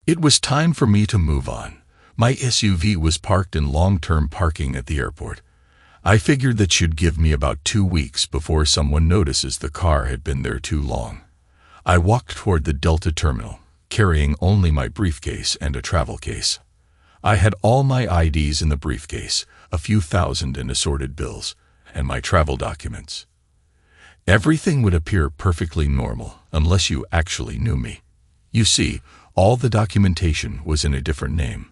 It was time for me to move on. My SUV was parked in long-term parking at the airport. I figured that should give me about 2 weeks before someone notices the car had been there too long. I walked toward the Delta terminal, carrying only my briefcase and a travel case. I had all my IDs in the briefcase, a few thousand in assorted bills, and my travel documents. Everything would appear perfectly normal unless you actually knew me. You see, all the documentation was in a different name,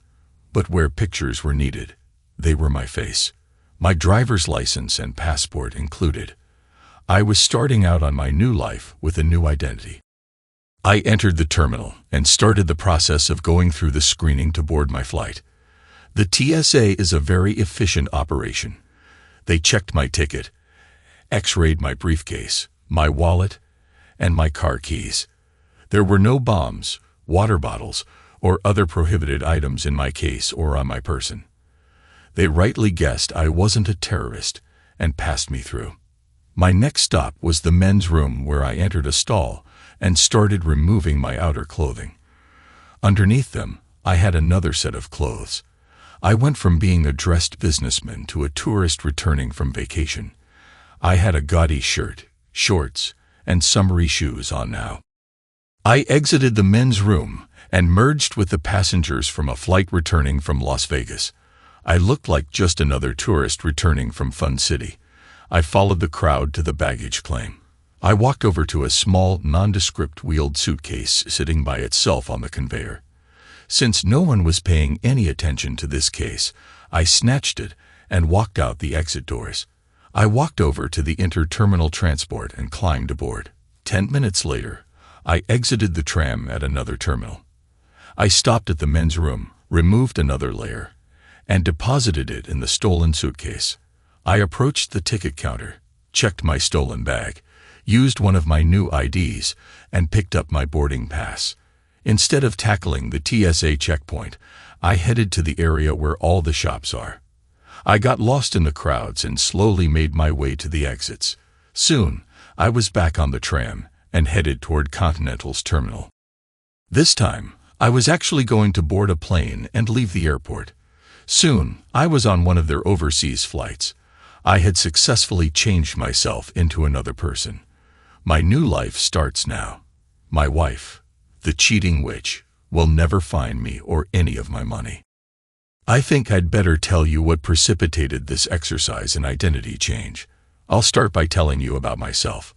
but where pictures were needed, they were my face. My driver's license and passport included. I was starting out on my new life with a new identity. I entered the terminal and started the process of going through the screening to board my flight. The TSA is a very efficient operation. They checked my ticket, X-rayed my briefcase, my wallet, and my car keys. There were no bombs, water bottles, or other prohibited items in my case or on my person. They rightly guessed I wasn't a terrorist and passed me through. My next stop was the men's room, where I entered a stall and started removing my outer clothing. Underneath them, I had another set of clothes. I went from being a dressed businessman to a tourist returning from vacation. I had a gaudy shirt, shorts, and summery shoes on now. I exited the men's room and merged with the passengers from a flight returning from Las Vegas. I looked like just another tourist returning from Fun City. I followed the crowd to the baggage claim. I walked over to a small, nondescript wheeled suitcase sitting by itself on the conveyor. Since no one was paying any attention to this case, I snatched it and walked out the exit doors. I walked over to the interterminal transport and climbed aboard. 10 minutes later, I exited the tram at another terminal. I stopped at the men's room, removed another layer, and deposited it in the stolen suitcase. I approached the ticket counter, checked my stolen bag, used one of my new IDs, and picked up my boarding pass. Instead of tackling the TSA checkpoint, I headed to the area where all the shops are. I got lost in the crowds and slowly made my way to the exits. Soon, I was back on the tram and headed toward Continental's terminal. This time, I was actually going to board a plane and leave the airport. Soon, I was on one of their overseas flights. I had successfully changed myself into another person. My new life starts now. My wife, the cheating witch, will never find me or any of my money. I think I'd better tell you what precipitated this exercise in identity change. I'll start by telling you about myself.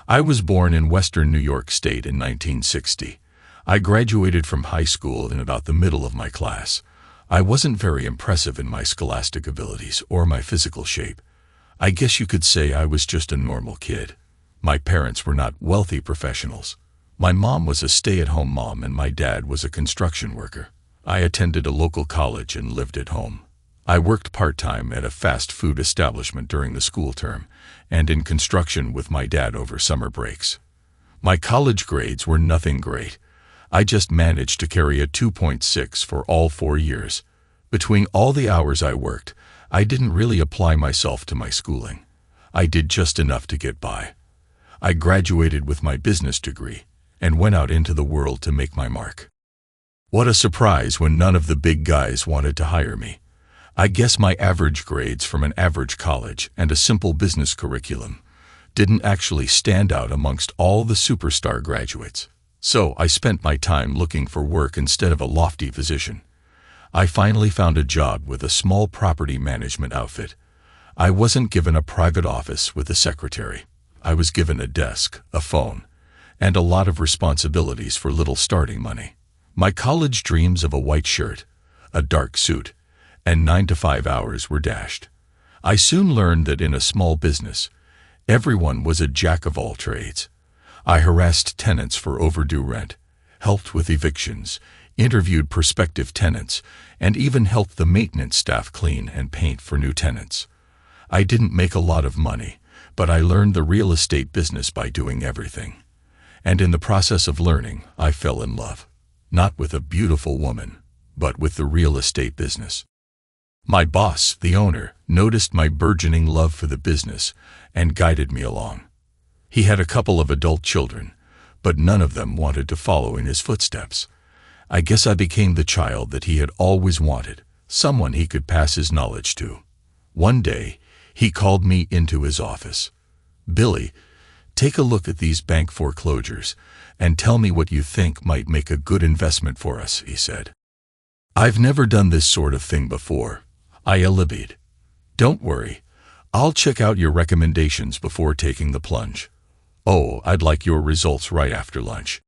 I was born in western New York State in 1960. I graduated from high school in about the middle of my class. I wasn't very impressive in my scholastic abilities or my physical shape. I guess you could say I was just a normal kid. My parents were not wealthy professionals. My mom was a stay-at-home mom and my dad was a construction worker. I attended a local college and lived at home. I worked part-time at a fast food establishment during the school term and in construction with my dad over summer breaks. My college grades were nothing great. I just managed to carry a 2.6 for all 4 years. Between all the hours I worked, I didn't really apply myself to my schooling. I did just enough to get by. I graduated with my business degree and went out into the world to make my mark. What a surprise when none of the big guys wanted to hire me. I guess my average grades from an average college and a simple business curriculum didn't actually stand out amongst all the superstar graduates. So I spent my time looking for work instead of a lofty position. I finally found a job with a small property management outfit. I wasn't given a private office with a secretary. I was given a desk, a phone, and a lot of responsibilities for little starting money. My college dreams of a white shirt, a dark suit, and 9 to 5 hours were dashed. I soon learned that in a small business, everyone was a jack of all trades. I harassed tenants for overdue rent, helped with evictions, interviewed prospective tenants, and even helped the maintenance staff clean and paint for new tenants. I didn't make a lot of money, but I learned the real estate business by doing everything. And in the process of learning, I fell in love. Not with a beautiful woman, but with the real estate business. My boss, the owner, noticed my burgeoning love for the business and guided me along. He had a couple of adult children, but none of them wanted to follow in his footsteps. I guess I became the child that he had always wanted, someone he could pass his knowledge to. One day, he called me into his office. "Billy, take a look at these bank foreclosures and tell me what you think might make a good investment for us," he said. "I've never done this sort of thing before," I alibied. "Don't worry, I'll check out your recommendations before taking the plunge. Oh, I'd like your results right after lunch."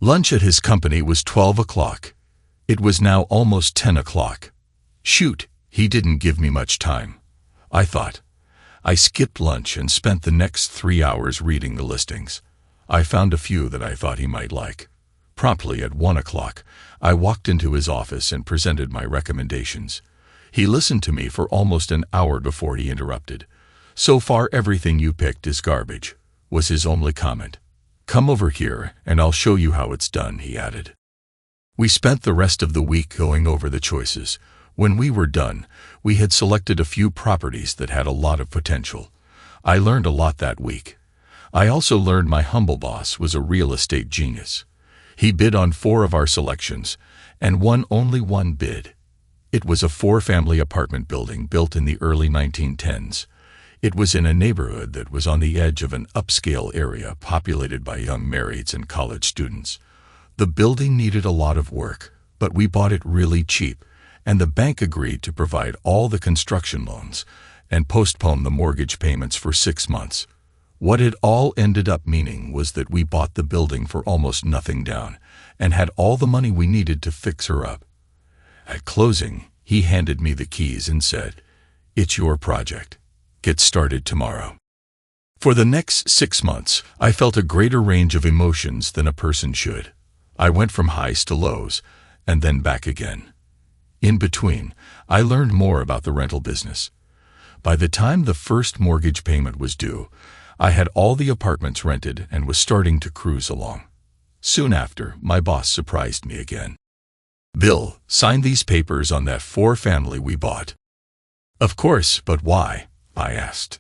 Lunch at his company was 12 o'clock. It was now almost 10 o'clock. Shoot, he didn't give me much time, I thought. I skipped lunch and spent the next 3 hours reading the listings. I found a few that I thought he might like. Promptly at 1 o'clock, I walked into his office and presented my recommendations. He listened to me for almost an hour before he interrupted. "So far everything you picked is garbage," was his only comment. "Come over here and I'll show you how it's done," he added. We spent the rest of the week going over the choices. When we were done, we had selected a few properties that had a lot of potential. I learned a lot that week. I also learned my humble boss was a real estate genius. He bid on 4 of our selections and won only one bid. It was a 4-family apartment building built in the early 1910s. It was in a neighborhood that was on the edge of an upscale area populated by young marrieds and college students. The building needed a lot of work, but we bought it really cheap, and the bank agreed to provide all the construction loans and postpone the mortgage payments for 6 months. What it all ended up meaning was that we bought the building for almost nothing down and had all the money we needed to fix her up. At closing, he handed me the keys and said, "It's your project. Get started tomorrow." For the next 6 months, I felt a greater range of emotions than a person should. I went from highs to lows, and then back again. In between, I learned more about the rental business. By the time the first mortgage payment was due, I had all the apartments rented and was starting to cruise along. Soon after, my boss surprised me again. "Bill, sign these papers on that 4-family we bought." "Of course, but why?" I asked.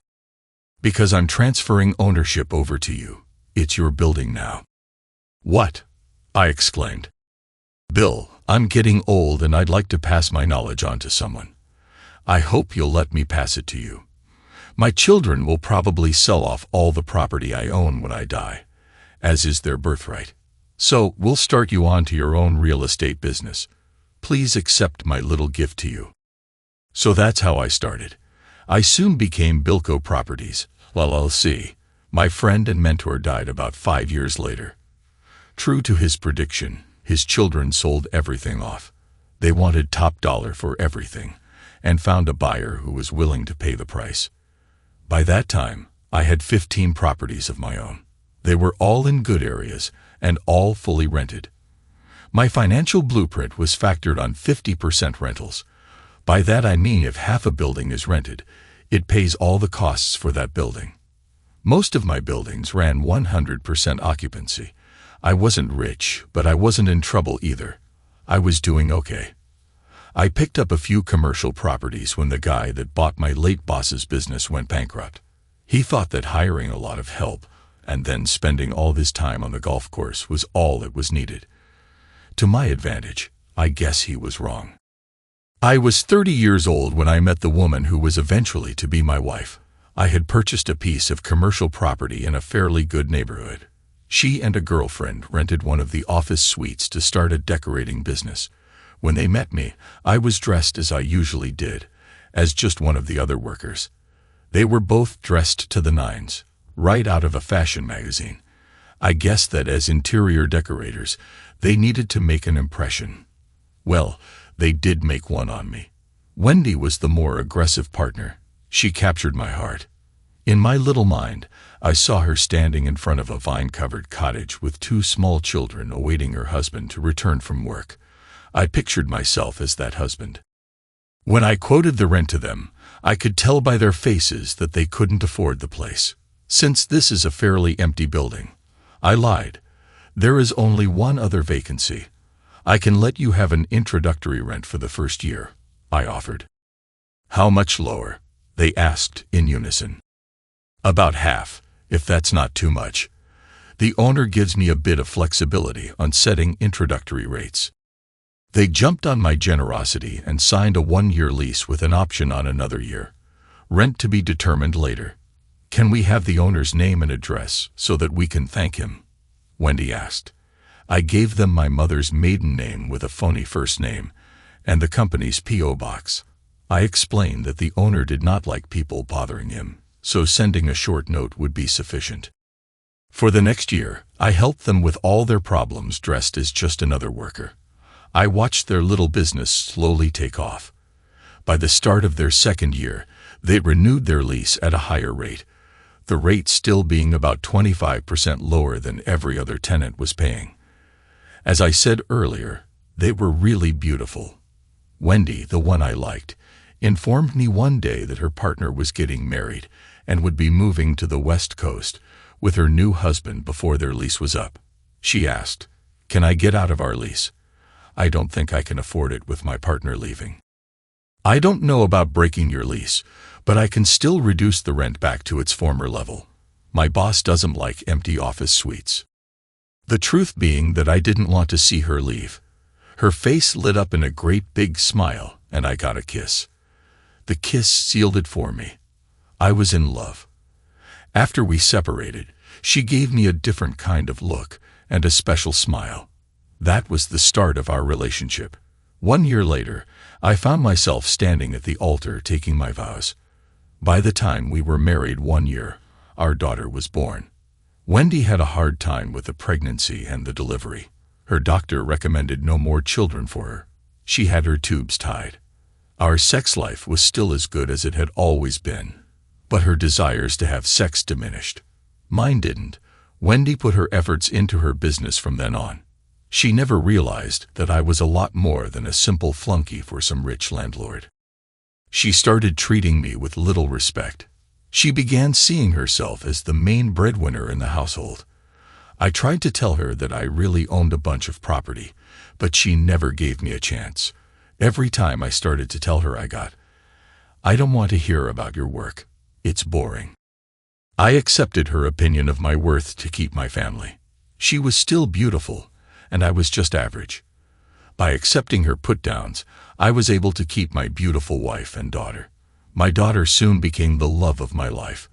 "Because I'm transferring ownership over to you. It's your building now." "What?" I exclaimed. "Bill, I'm getting old and I'd like to pass my knowledge on to someone. I hope you'll let me pass it to you. My children will probably sell off all the property I own when I die, as is their birthright. So we'll start you on to your own real estate business. Please accept my little gift to you." So that's how I started. I soon became Bilko Properties, LLC. My friend and mentor died about 5 years later. True to his prediction, his children sold everything off. They wanted top dollar for everything, and found a buyer who was willing to pay the price. By that time, I had 15 properties of my own. They were all in good areas, and all fully rented. My financial blueprint was factored on 50% rentals. By that I mean if half a building is rented, it pays all the costs for that building. Most of my buildings ran 100% occupancy. I wasn't rich, but I wasn't in trouble either. I was doing okay. I picked up a few commercial properties when the guy that bought my late boss's business went bankrupt. He thought that hiring a lot of help and then spending all his time on the golf course was all that was needed. To my advantage, I guess he was wrong. I was 30 years old when I met the woman who was eventually to be my wife. I had purchased a piece of commercial property in a fairly good neighborhood. She and a girlfriend rented one of the office suites to start a decorating business. When they met me, I was dressed as I usually did, as just one of the other workers. They were both dressed to the nines, right out of a fashion magazine. I guessed that as interior decorators, they needed to make an impression. Well, they did make one on me. Wendy was the more aggressive partner. She captured my heart. In my little mind, I saw her standing in front of a vine-covered cottage with 2 small children awaiting her husband to return from work. I pictured myself as that husband. When I quoted the rent to them, I could tell by their faces that they couldn't afford the place. "Since this is a fairly empty building," I lied, "there is only one other vacancy. I can let you have an introductory rent for the first year," I offered. "How much lower?" they asked in unison. "About half, if that's not too much. The owner gives me a bit of flexibility on setting introductory rates. They jumped on my generosity and signed a 1-year lease with an option on another year. Rent to be determined later. Can we have the owner's name and address so that we can thank him? Wendy asked. I gave them my mother's maiden name with a phony first name and the company's P.O. box. I explained that the owner did not like people bothering him, so sending a short note would be sufficient. For the next year, I helped them with all their problems dressed as just another worker. I watched their little business slowly take off. By the start of their second year, they renewed their lease at a higher rate, the rate still being about 25% lower than every other tenant was paying. As I said earlier, they were really beautiful. Wendy, the one I liked, informed me one day that her partner was getting married and would be moving to the West Coast with her new husband before their lease was up. She asked, "Can I get out of our lease? I don't think I can afford it with my partner leaving." I don't know about breaking your lease, but I can still reduce the rent back to its former level. My boss doesn't like empty office suites. The truth being that I didn't want to see her leave. Her face lit up in a great big smile, and I got a kiss. The kiss sealed it for me. I was in love. After we separated, she gave me a different kind of look and a special smile. That was the start of our relationship. 1 year later, I found myself standing at the altar taking my vows. By the time we were married 1 year, our daughter was born. Wendy had a hard time with the pregnancy and the delivery. Her doctor recommended no more children for her. She had her tubes tied. Our sex life was still as good as it had always been, but her desires to have sex diminished. Mine didn't. Wendy put her efforts into her business from then on. She never realized that I was a lot more than a simple flunky for some rich landlord. She started treating me with little respect. She began seeing herself as the main breadwinner in the household. I tried to tell her that I really owned a bunch of property, but she never gave me a chance. Every time I started to tell her I don't want to hear about your work. It's boring. I accepted her opinion of my worth to keep my family. She was still beautiful, and I was just average. By accepting her put-downs, I was able to keep my beautiful wife and daughter. My daughter soon became the love of my life.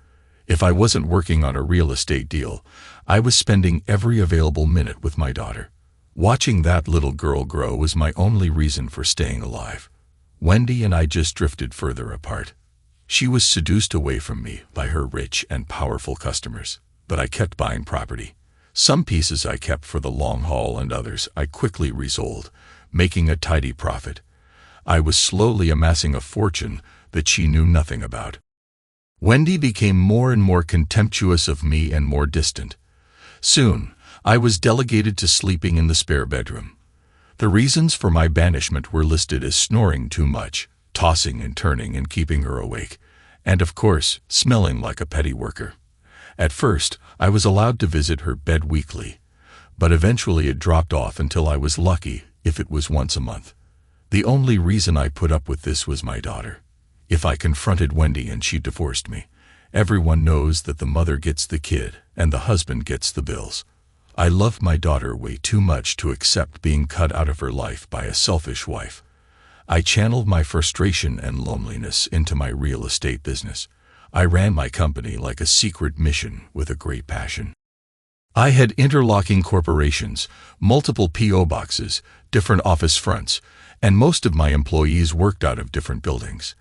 If I wasn't working on a real estate deal, I was spending every available minute with my daughter. Watching that little girl grow was my only reason for staying alive. Wendy and I just drifted further apart. She was seduced away from me by her rich and powerful customers, but I kept buying property. Some pieces I kept for the long haul and others I quickly resold, making a tidy profit. I was slowly amassing a fortune that she knew nothing about. Wendy became more and more contemptuous of me and more distant. Soon, I was delegated to sleeping in the spare bedroom. The reasons for my banishment were listed as snoring too much, tossing and turning and keeping her awake, and of course, smelling like a petty worker. At first, I was allowed to visit her bed weekly, but eventually it dropped off until I was lucky if it was once a month. The only reason I put up with this was my daughter. If I confronted Wendy and she divorced me, everyone knows that the mother gets the kid and the husband gets the bills. I loved my daughter way too much to accept being cut out of her life by a selfish wife. I channeled my frustration and loneliness into my real estate business. I ran my company like a secret mission with a great passion. I had interlocking corporations, multiple P.O. boxes, different office fronts, and most of my employees worked out of different buildings.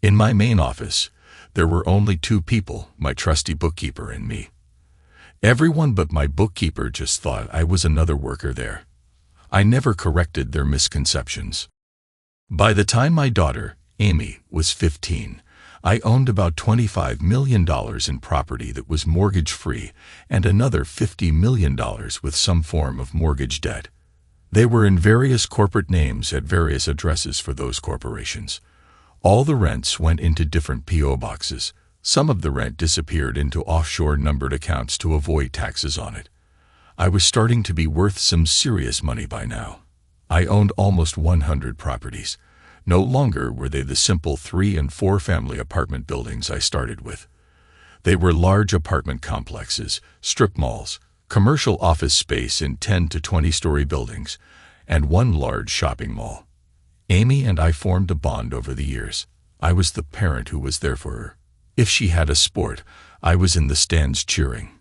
In my main office, there were only 2 people, my trusty bookkeeper and me. Everyone but my bookkeeper just thought I was another worker there. I never corrected their misconceptions. By the time my daughter, Amy, was 15, I owned about $25 million in property that was mortgage-free and another $50 million with some form of mortgage debt. They were in various corporate names at various addresses for those corporations. All the rents went into different P.O. boxes. Some of the rent disappeared into offshore numbered accounts to avoid taxes on it. I was starting to be worth some serious money by now. I owned almost 100 properties. No longer were they the simple 3- and 4-family apartment buildings I started with. They were large apartment complexes, strip malls, commercial office space in 10 to 20-story buildings, and one large shopping mall. Amy and I formed a bond over the years. I was the parent who was there for her. If she had a sport, I was in the stands cheering.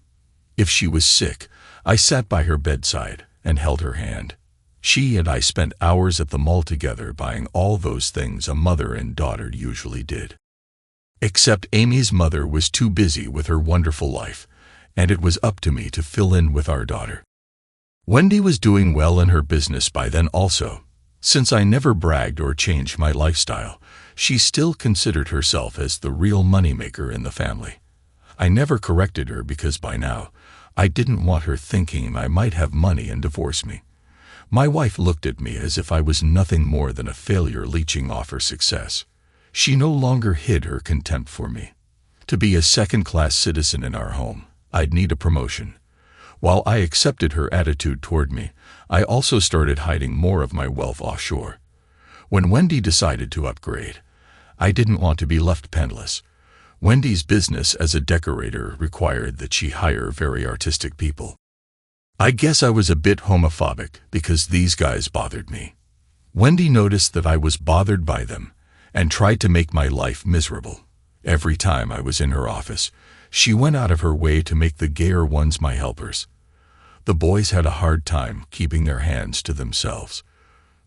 If she was sick, I sat by her bedside and held her hand. She and I spent hours at the mall together buying all those things a mother and daughter usually did. Except Amy's mother was too busy with her wonderful life, and it was up to me to fill in with our daughter. Wendy was doing well in her business by then also. Since I never bragged or changed my lifestyle, she still considered herself as the real moneymaker in the family. I never corrected her because by now, I didn't want her thinking I might have money and divorce me. My wife looked at me as if I was nothing more than a failure leeching off her success. She no longer hid her contempt for me. To be a second-class citizen in our home, I'd need a promotion. While I accepted her attitude toward me, I also started hiding more of my wealth offshore. When Wendy decided to upgrade, I didn't want to be left penniless. Wendy's business as a decorator required that she hire very artistic people. I guess I was a bit homophobic because these guys bothered me. Wendy noticed that I was bothered by them and tried to make my life miserable. Every time I was in her office, she went out of her way to make the gayer ones my helpers. The boys had a hard time keeping their hands to themselves.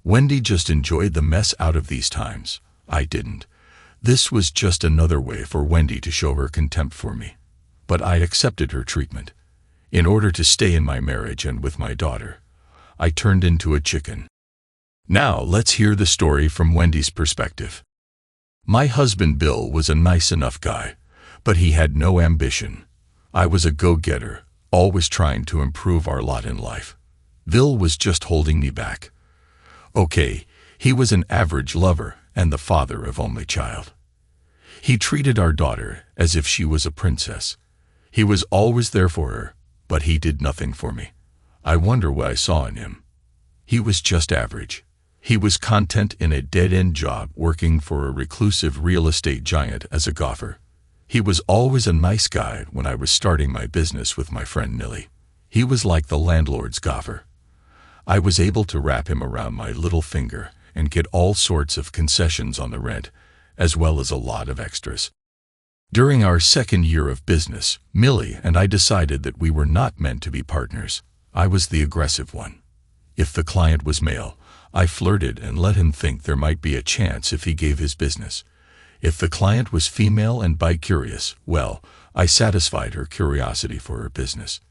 Wendy just enjoyed the mess out of these times. I didn't. This was just another way for Wendy to show her contempt for me. But I accepted her treatment. In order to stay in my marriage and with my daughter, I turned into a chicken. Now let's hear the story from Wendy's perspective. My husband Bill was a nice enough guy, but he had no ambition. I was a go-getter, always trying to improve our lot in life. Bill was just holding me back. Okay, he was an average lover and the father of only child. He treated our daughter as if she was a princess. He was always there for her, but he did nothing for me. I wonder what I saw in him. He was just average. He was content in a dead-end job working for a reclusive real estate giant as a golfer. He was always a nice guy when I was starting my business with my friend Millie. He was like the landlord's golfer. I was able to wrap him around my little finger and get all sorts of concessions on the rent, as well as a lot of extras. During our second year of business, Millie and I decided that we were not meant to be partners. I was the aggressive one. If the client was male, I flirted and let him think there might be a chance if he gave his business. If the client was female and bi-curious, well, I satisfied her curiosity for her business.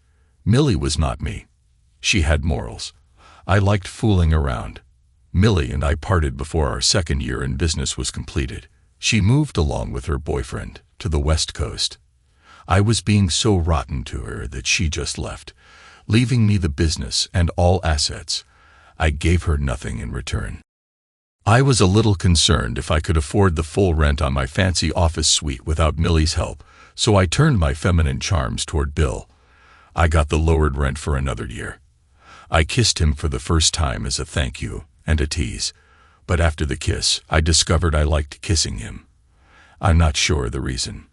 Millie was not me. She had morals. I liked fooling around. Millie and I parted before our second year in business was completed. She moved along with her boyfriend to the West Coast. I was being so rotten to her that she just left, leaving me the business and all assets. I gave her nothing in return. I was a little concerned if I could afford the full rent on my fancy office suite without Millie's help, so I turned my feminine charms toward Bill. I got the lowered rent for another year. I kissed him for the first time as a thank you and a tease, but after the kiss, I discovered I liked kissing him. I'm not sure the reason.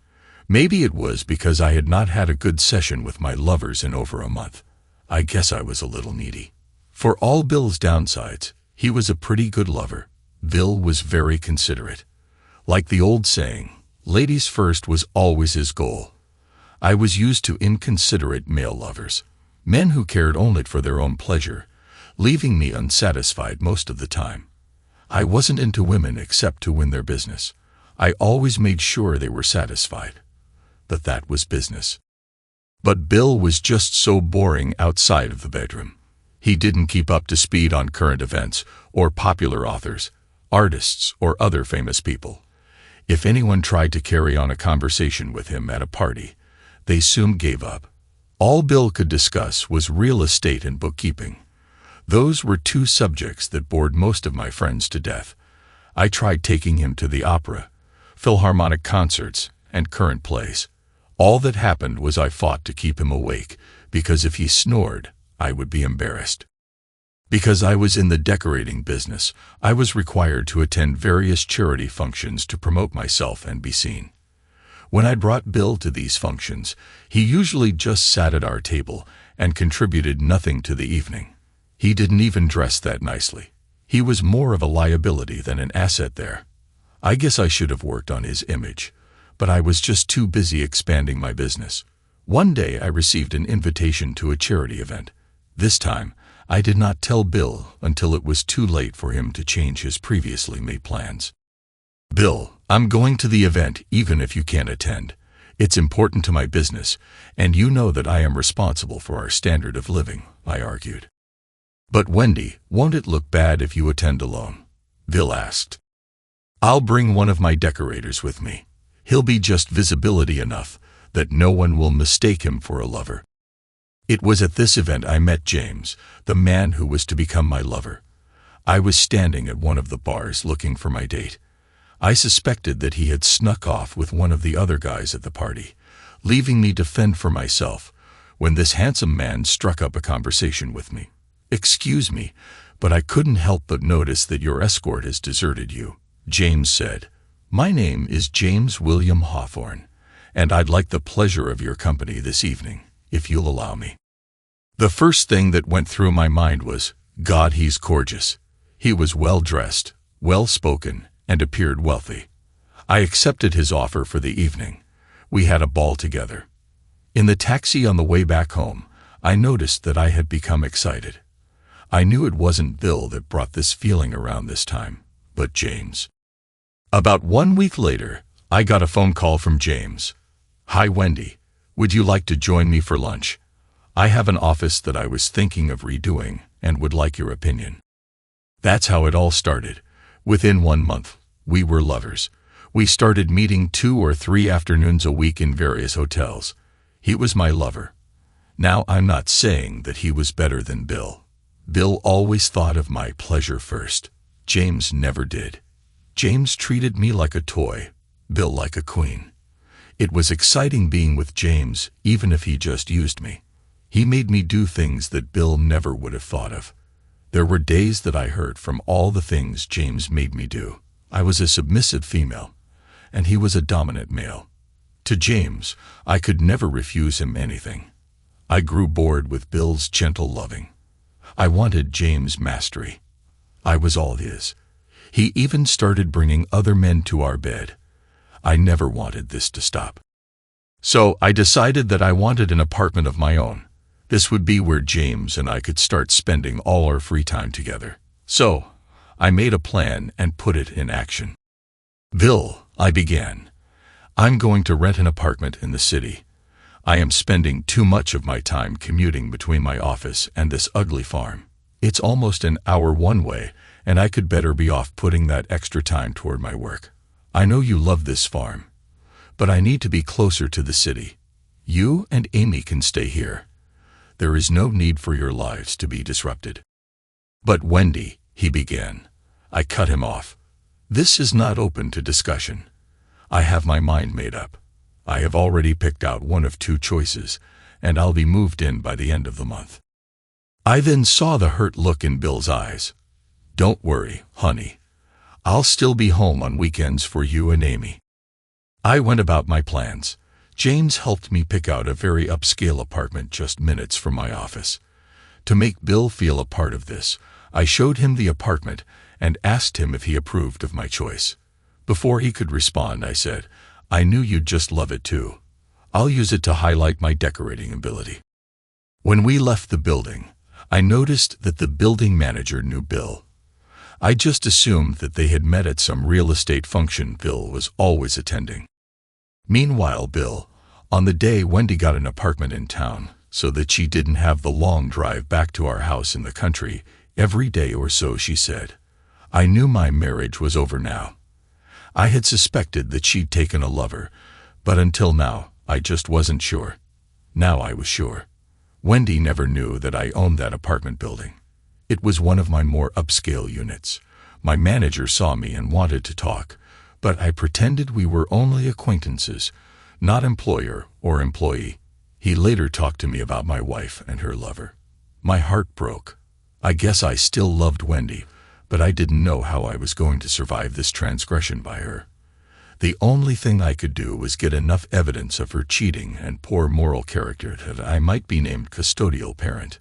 Maybe it was because I had not had a good session with my lovers in over a month. I guess I was a little needy. For all Bill's downsides, he was a pretty good lover. Bill was very considerate. Like the old saying, ladies first was always his goal. I was used to inconsiderate male lovers, men who cared only for their own pleasure, leaving me unsatisfied most of the time. I wasn't into women except to win their business. I always made sure they were satisfied. But that was business. But Bill was just so boring outside of the bedroom. He didn't keep up to speed on current events or popular authors, artists, or other famous people. If anyone tried to carry on a conversation with him at a party, they soon gave up. All Bill could discuss was real estate and bookkeeping. Those were two subjects that bored most of my friends to death. I tried taking him to the opera, philharmonic concerts, and current plays. All that happened was I fought to keep him awake, because if he snored, I would be embarrassed. Because I was in the decorating business, I was required to attend various charity functions to promote myself and be seen. When I brought Bill to these functions, he usually just sat at our table and contributed nothing to the evening. He didn't even dress that nicely. He was more of a liability than an asset there. I guess I should have worked on his image, but I was just too busy expanding my business. One day I received an invitation to a charity event. This time, I did not tell Bill until it was too late for him to change his previously made plans. "Bill, I'm going to the event even if you can't attend. It's important to my business, and you know that I am responsible for our standard of living," I argued. "But Wendy, won't it look bad if you attend alone?" Bill asked. "I'll bring one of my decorators with me. He'll be just visibility enough that no one will mistake him for a lover." It was at this event I met James, the man who was to become my lover. I was standing at one of the bars looking for my date. I suspected that he had snuck off with one of the other guys at the party, leaving me to fend for myself, when this handsome man struck up a conversation with me. "Excuse me, but I couldn't help but notice that your escort has deserted you," James said. "My name is James William Hawthorne, and I'd like the pleasure of your company this evening, if you'll allow me." The first thing that went through my mind was, God, he's gorgeous. He was well-dressed, well-spoken, and appeared wealthy. I accepted his offer for the evening. We had a ball together. In the taxi on the way back home, I noticed that I had become excited. I knew it wasn't Bill that brought this feeling around this time, but James. About 1 week later, I got a phone call from James. "Hi, Wendy. Would you like to join me for lunch? I have an office that I was thinking of redoing and would like your opinion." That's how it all started. Within 1 month, we were lovers. We started meeting 2 or 3 afternoons a week in various hotels. He was my lover. Now, I'm not saying that he was better than Bill. Bill always thought of my pleasure first. James never did. James treated me like a toy, Bill like a queen. It was exciting being with James, even if he just used me. He made me do things that Bill never would have thought of. There were days that I hurt from all the things James made me do. I was a submissive female, and he was a dominant male. To James, I could never refuse him anything. I grew bored with Bill's gentle loving. I wanted James' mastery. I was all his. He even started bringing other men to our bed. I never wanted this to stop. So I decided that I wanted an apartment of my own. This would be where James and I could start spending all our free time together. So I made a plan and put it in action. "Bill," I began, "I'm going to rent an apartment in the city. I am spending too much of my time commuting between my office and this ugly farm. It's almost an hour one way, and I could better be off putting that extra time toward my work. I know you love this farm, but I need to be closer to the city. You and Amy can stay here. There is no need for your lives to be disrupted." "But Wendy," he began. I cut him off. "This is not open to discussion. I have my mind made up. I have already picked out one of 2 choices, and I'll be moved in by the end of the month." I then saw the hurt look in Bill's eyes. "Don't worry, honey. I'll still be home on weekends for you and Amy." I went about my plans. James helped me pick out a very upscale apartment just minutes from my office. To make Bill feel a part of this, I showed him the apartment and asked him if he approved of my choice. Before he could respond, I said, "I knew you'd just love it too. I'll use it to highlight my decorating ability." When we left the building, I noticed that the building manager knew Bill. I just assumed that they had met at some real estate function Bill was always attending. Meanwhile, Bill, on the day Wendy got an apartment in town, so that she didn't have the long drive back to our house in the country every day or so, she said, I knew my marriage was over now. I had suspected that she'd taken a lover, but until now, I just wasn't sure. Now I was sure. Wendy never knew that I owned that apartment building. It was one of my more upscale units. My manager saw me and wanted to talk, but I pretended we were only acquaintances, not employer or employee. He later talked to me about my wife and her lover. My heart broke. I guess I still loved Wendy, but I didn't know how I was going to survive this transgression by her. The only thing I could do was get enough evidence of her cheating and poor moral character that I might be named custodial parent.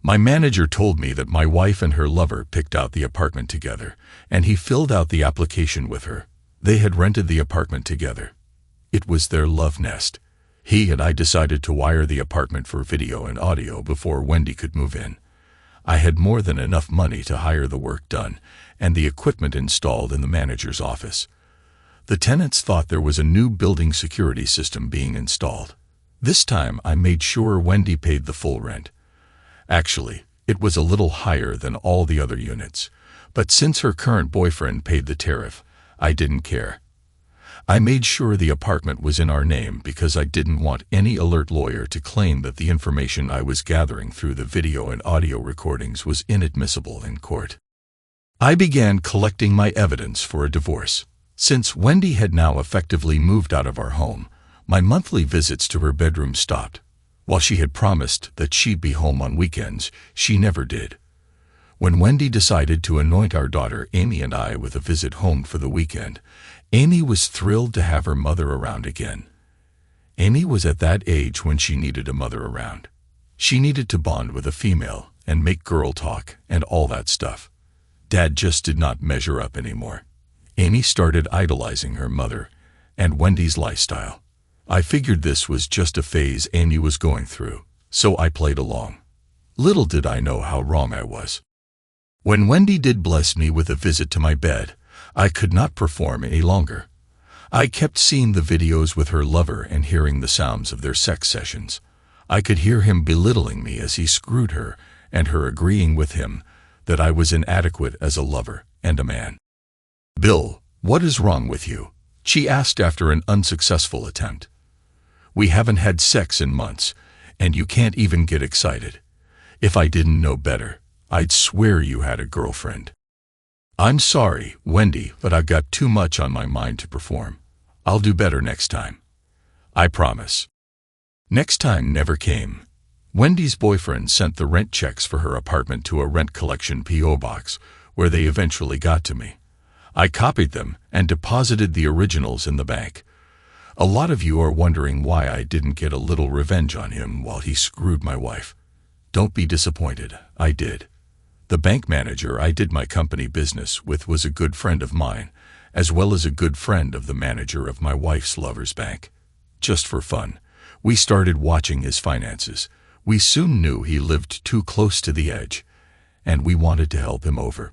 My manager told me that my wife and her lover picked out the apartment together, and he filled out the application with her. They had rented the apartment together. It was their love nest. He and I decided to wire the apartment for video and audio before Wendy could move in. I had more than enough money to hire the work done and the equipment installed in the manager's office. The tenants thought there was a new building security system being installed. This time I made sure Wendy paid the full rent. Actually, it was a little higher than all the other units, but since her current boyfriend paid the tariff, I didn't care. I made sure the apartment was in our name because I didn't want any alert lawyer to claim that the information I was gathering through the video and audio recordings was inadmissible in court. I began collecting my evidence for a divorce. Since Wendy had now effectively moved out of our home, my monthly visits to her bedroom stopped. While she had promised that she'd be home on weekends, she never did. When Wendy decided to anoint our daughter Amy and I with a visit home for the weekend, Amy was thrilled to have her mother around again. Amy was at that age when she needed a mother around. She needed to bond with a female and make girl talk and all that stuff. Dad just did not measure up anymore. Amy started idolizing her mother and Wendy's lifestyle. I figured this was just a phase Amy was going through, so I played along. Little did I know how wrong I was. When Wendy did bless me with a visit to my bed, I could not perform any longer. I kept seeing the videos with her lover and hearing the sounds of their sex sessions. I could hear him belittling me as he screwed her and her agreeing with him that I was inadequate as a lover and a man. "Bill, what is wrong with you?" she asked after an unsuccessful attempt. "We haven't had sex in months, and you can't even get excited. If I didn't know better, I'd swear you had a girlfriend." "I'm sorry, Wendy, but I've got too much on my mind to perform. I'll do better next time. I promise." Next time never came. Wendy's boyfriend sent the rent checks for her apartment to a rent collection P.O. box, where they eventually got to me. I copied them and deposited the originals in the bank. A lot of you are wondering why I didn't get a little revenge on him while he screwed my wife. Don't be disappointed, I did. The bank manager I did my company business with was a good friend of mine, as well as a good friend of the manager of my wife's lover's bank. Just for fun, we started watching his finances. We soon knew he lived too close to the edge, and we wanted to help him over.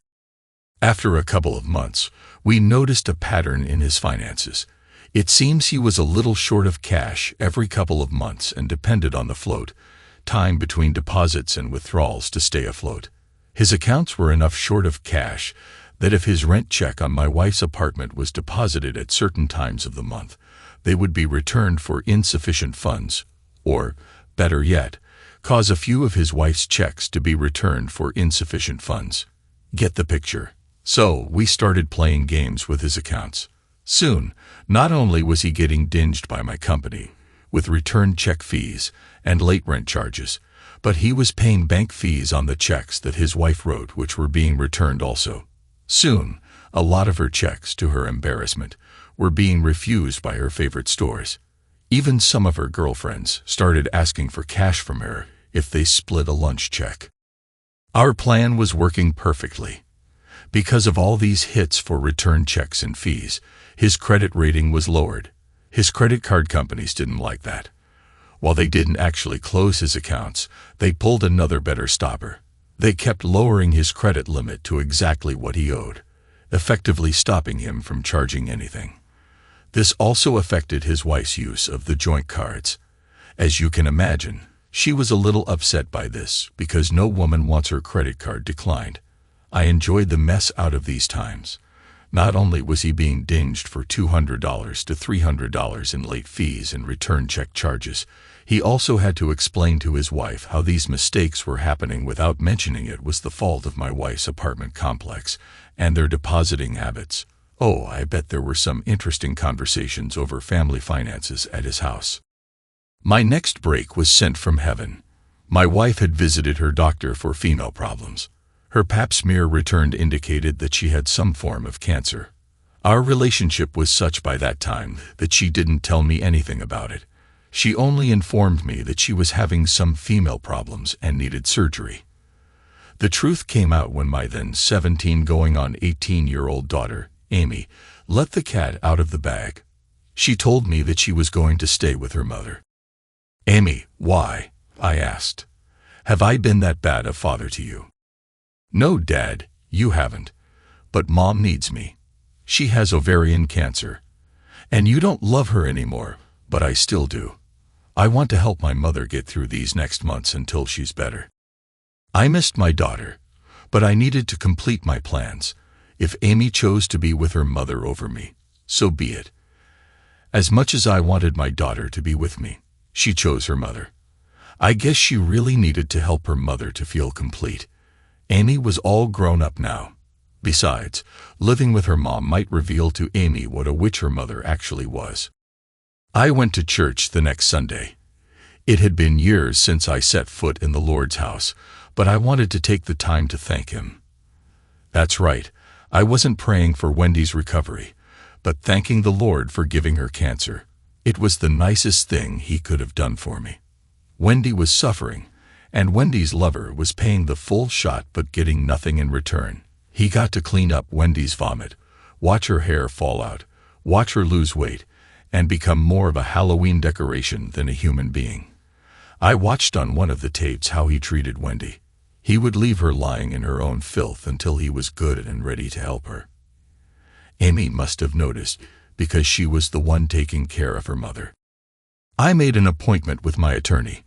After a couple of months, we noticed a pattern in his finances. It seems he was a little short of cash every couple of months and depended on the float, time between deposits and withdrawals to stay afloat. His accounts were enough short of cash that if his rent check on my wife's apartment was deposited at certain times of the month, they would be returned for insufficient funds, or, better yet, cause a few of his wife's checks to be returned for insufficient funds. Get the picture. So, we started playing games with his accounts. Soon, not only was he getting dinged by my company, with return check fees and late rent charges, but he was paying bank fees on the checks that his wife wrote which were being returned also. Soon, a lot of her checks, to her embarrassment, were being refused by her favorite stores. Even some of her girlfriends started asking for cash from her if they split a lunch check. Our plan was working perfectly. Because of all these hits for return checks and fees, his credit rating was lowered. His credit card companies didn't like that. While they didn't actually close his accounts, they pulled another better stopper. They kept lowering his credit limit to exactly what he owed, effectively stopping him from charging anything. This also affected his wife's use of the joint cards. As you can imagine, she was a little upset by this because no woman wants her credit card declined. I enjoyed the mess out of these times. Not only was he being dinged for $200 to $300 in late fees and return check charges, he also had to explain to his wife how these mistakes were happening without mentioning it was the fault of my wife's apartment complex and their depositing habits. Oh, I bet there were some interesting conversations over family finances at his house. My next break was sent from heaven. My wife had visited her doctor for female problems. Her pap smear returned indicated that she had some form of cancer. Our relationship was such by that time that she didn't tell me anything about it. She only informed me that she was having some female problems and needed surgery. The truth came out when my then 17 going on 18-year-old daughter, Amy, let the cat out of the bag. She told me that she was going to stay with her mother. "Amy, why?" I asked. "Have I been that bad a father to you?" "No, Dad, you haven't. But Mom needs me. She has ovarian cancer. And you don't love her anymore, but I still do. I want to help my mother get through these next months until she's better." I missed my daughter, but I needed to complete my plans. If Amy chose to be with her mother over me, so be it. As much as I wanted my daughter to be with me, she chose her mother. I guess she really needed to help her mother to feel complete. Amy was all grown up now. Besides, living with her mom might reveal to Amy what a witch her mother actually was. I went to church the next Sunday. It had been years since I set foot in the Lord's house, but I wanted to take the time to thank Him. That's right, I wasn't praying for Wendy's recovery, but thanking the Lord for giving her cancer. It was the nicest thing He could have done for me. Wendy was suffering, and Wendy's lover was paying the full shot but getting nothing in return. He got to clean up Wendy's vomit, watch her hair fall out, watch her lose weight, and become more of a Halloween decoration than a human being. I watched on one of the tapes how he treated Wendy. He would leave her lying in her own filth until he was good and ready to help her. Amy must have noticed, because she was the one taking care of her mother. I made an appointment with my attorney.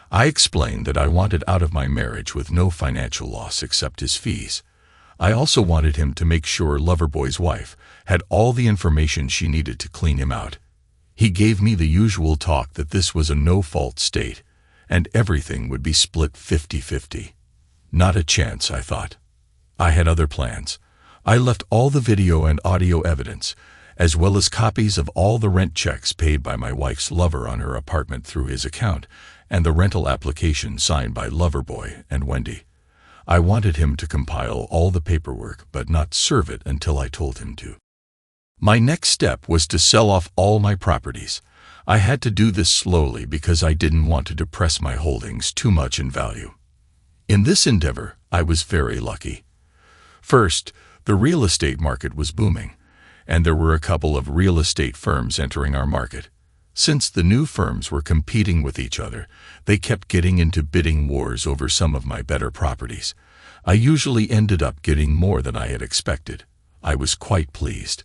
I explained that I wanted out of my marriage with no financial loss except his fees. I also wanted him to make sure Loverboy's wife had all the information she needed to clean him out. He gave me the usual talk that this was a no-fault state, and everything would be split 50-50. Not a chance, I thought. I had other plans. I left all the video and audio evidence, as well as copies of all the rent checks paid by my wife's lover on her apartment through his account, and the rental application signed by Loverboy and Wendy. I wanted him to compile all the paperwork but not serve it until I told him to. My next step was to sell off all my properties. I had to do this slowly because I didn't want to depress my holdings too much in value. In this endeavor, I was very lucky. First, the real estate market was booming, and there were a couple of real estate firms entering our market. Since the new firms were competing with each other, they kept getting into bidding wars over some of my better properties. I usually ended up getting more than I had expected. I was quite pleased.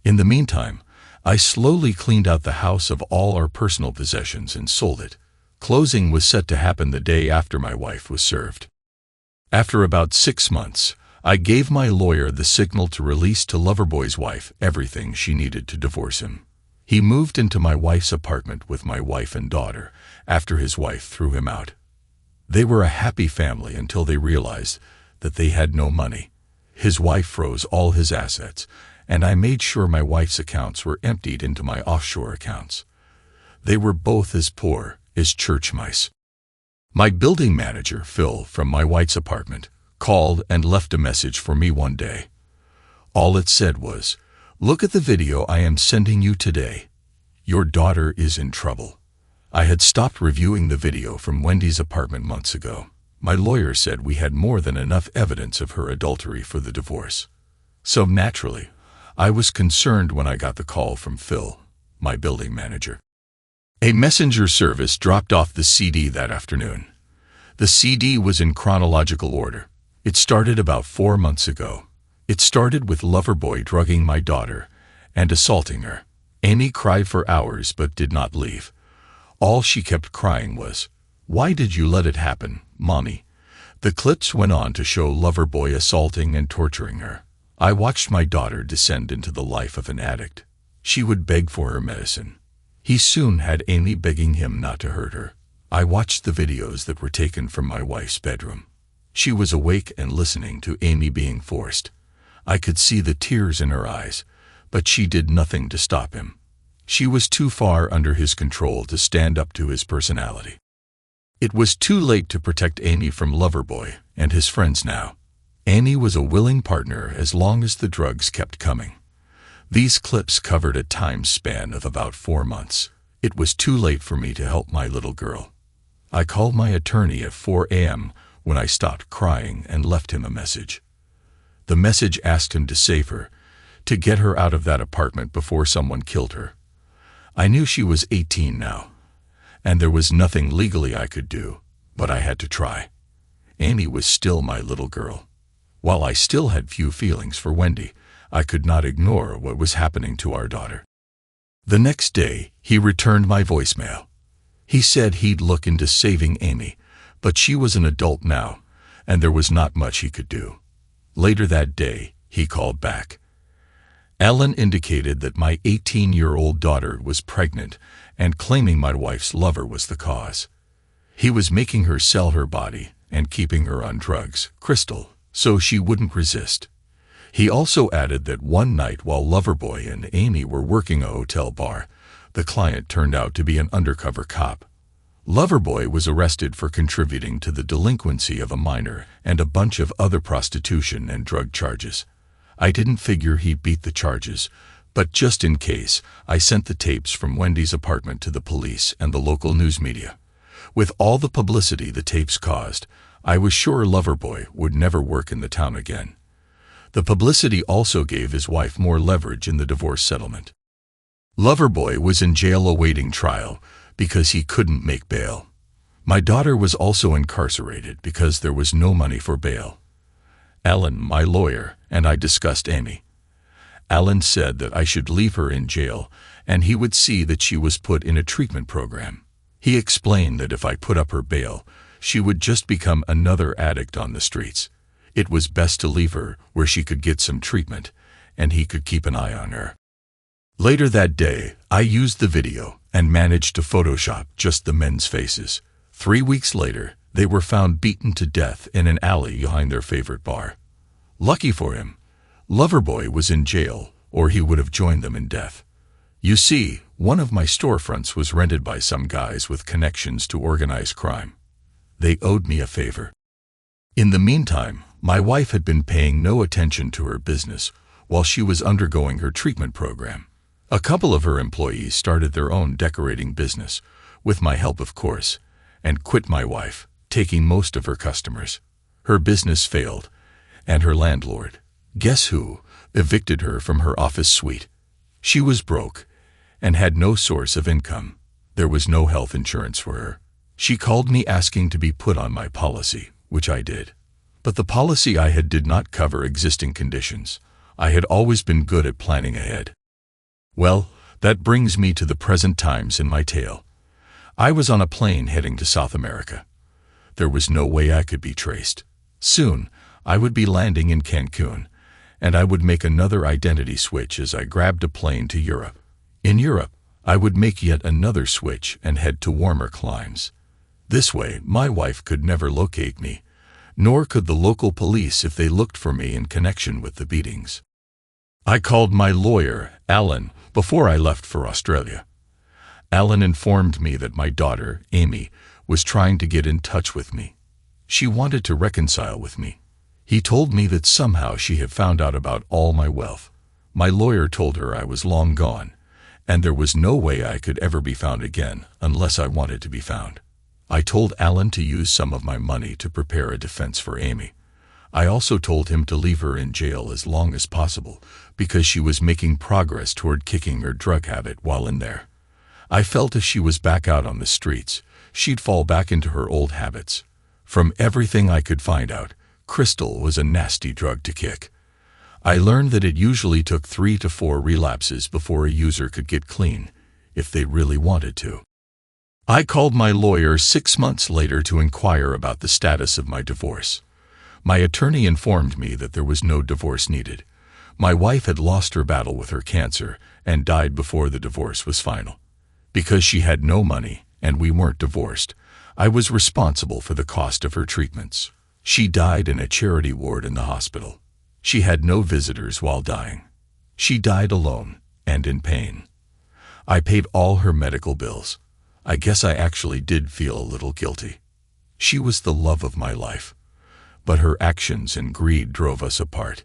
In the meantime, I slowly cleaned out the house of all our personal possessions and sold it. Closing was set to happen the day after my wife was served. After about 6 months, I gave my lawyer the signal to release to Loverboy's wife everything she needed to divorce him. He moved into my wife's apartment with my wife and daughter after his wife threw him out. They were a happy family until they realized that they had no money. His wife froze all his assets, and I made sure my wife's accounts were emptied into my offshore accounts. They were both as poor as church mice. My building manager, Phil, from my wife's apartment, called and left a message for me one day. All it said was, "Look at the video I am sending you today. Your daughter is in trouble." I had stopped reviewing the video from Wendy's apartment months ago. My lawyer said we had more than enough evidence of her adultery for the divorce. So naturally, I was concerned when I got the call from Phil, my building manager. A messenger service dropped off the CD that afternoon. The CD was in chronological order. It started about 4 months ago. It started with Loverboy drugging my daughter and assaulting her. Amy cried for hours but did not leave. All she kept crying was, "Why did you let it happen, Mommy?" The clips went on to show Loverboy assaulting and torturing her. I watched my daughter descend into the life of an addict. She would beg for her medicine. He soon had Amy begging him not to hurt her. I watched the videos that were taken from my wife's bedroom. She was awake and listening to Amy being forced. I could see the tears in her eyes, but she did nothing to stop him. She was too far under his control to stand up to his personality. It was too late to protect Amy from Loverboy and his friends now. Amy was a willing partner as long as the drugs kept coming. These clips covered a time span of about 4 months. It was too late for me to help my little girl. I called my attorney at 4 a.m. when I stopped crying and left him a message. The message asked him to save her, to get her out of that apartment before someone killed her. I knew she was 18 now, and there was nothing legally I could do, but I had to try. Amy was still my little girl. While I still had few feelings for Wendy, I could not ignore what was happening to our daughter. The next day, he returned my voicemail. He said he'd look into saving Amy, but she was an adult now, and there was not much he could do. Later that day, he called back. Alan indicated that my 18-year-old daughter was pregnant and claiming my wife's lover was the cause. He was making her sell her body and keeping her on drugs, crystal, so she wouldn't resist. He also added that one night while Loverboy and Amy were working a hotel bar, the client turned out to be an undercover cop. Loverboy was arrested for contributing to the delinquency of a minor and a bunch of other prostitution and drug charges. I didn't figure he'd beat the charges, but just in case, I sent the tapes from Wendy's apartment to the police and the local news media. With all the publicity the tapes caused, I was sure Loverboy would never work in the town again. The publicity also gave his wife more leverage in the divorce settlement. Loverboy was in jail awaiting trial because he couldn't make bail. My daughter was also incarcerated because there was no money for bail. Alan, my lawyer, and I discussed Amy. Alan said that I should leave her in jail and he would see that she was put in a treatment program. He explained that if I put up her bail, she would just become another addict on the streets. It was best to leave her where she could get some treatment, and he could keep an eye on her. Later that day, I used the video and managed to Photoshop just the men's faces. 3 weeks later, they were found beaten to death in an alley behind their favorite bar. Lucky for him, Loverboy was in jail, or he would have joined them in death. You see, one of my storefronts was rented by some guys with connections to organized crime. They owed me a favor. In the meantime, my wife had been paying no attention to her business while she was undergoing her treatment program. A couple of her employees started their own decorating business, with my help of course, and quit my wife, taking most of her customers. Her business failed, and her landlord, guess who, evicted her from her office suite. She was broke and had no source of income. There was no health insurance for her. She called me asking to be put on my policy, which I did. But the policy I had did not cover existing conditions. I had always been good at planning ahead. Well, that brings me to the present times in my tale. I was on a plane heading to South America. There was no way I could be traced. Soon, I would be landing in Cancun, and I would make another identity switch as I grabbed a plane to Europe. In Europe, I would make yet another switch and head to warmer climes. This way, my wife could never locate me, nor could the local police if they looked for me in connection with the beatings. I called my lawyer, Alan, before I left for Australia. Alan informed me that my daughter, Amy, was trying to get in touch with me. She wanted to reconcile with me. He told me that somehow she had found out about all my wealth. My lawyer told her I was long gone, and there was no way I could ever be found again unless I wanted to be found. I told Alan to use some of my money to prepare a defense for Amy. I also told him to leave her in jail as long as possible because she was making progress toward kicking her drug habit while in there. I felt if she was back out on the streets, she'd fall back into her old habits. From everything I could find out, crystal was a nasty drug to kick. I learned that it usually took 3 to 4 relapses before a user could get clean, if they really wanted to. I called my lawyer 6 months later to inquire about the status of my divorce. My attorney informed me that there was no divorce needed. My wife had lost her battle with her cancer and died before the divorce was final. Because she had no money and we weren't divorced, I was responsible for the cost of her treatments. She died in a charity ward in the hospital. She had no visitors while dying. She died alone and in pain. I paid all her medical bills. I guess I actually did feel a little guilty. She was the love of my life, but her actions and greed drove us apart.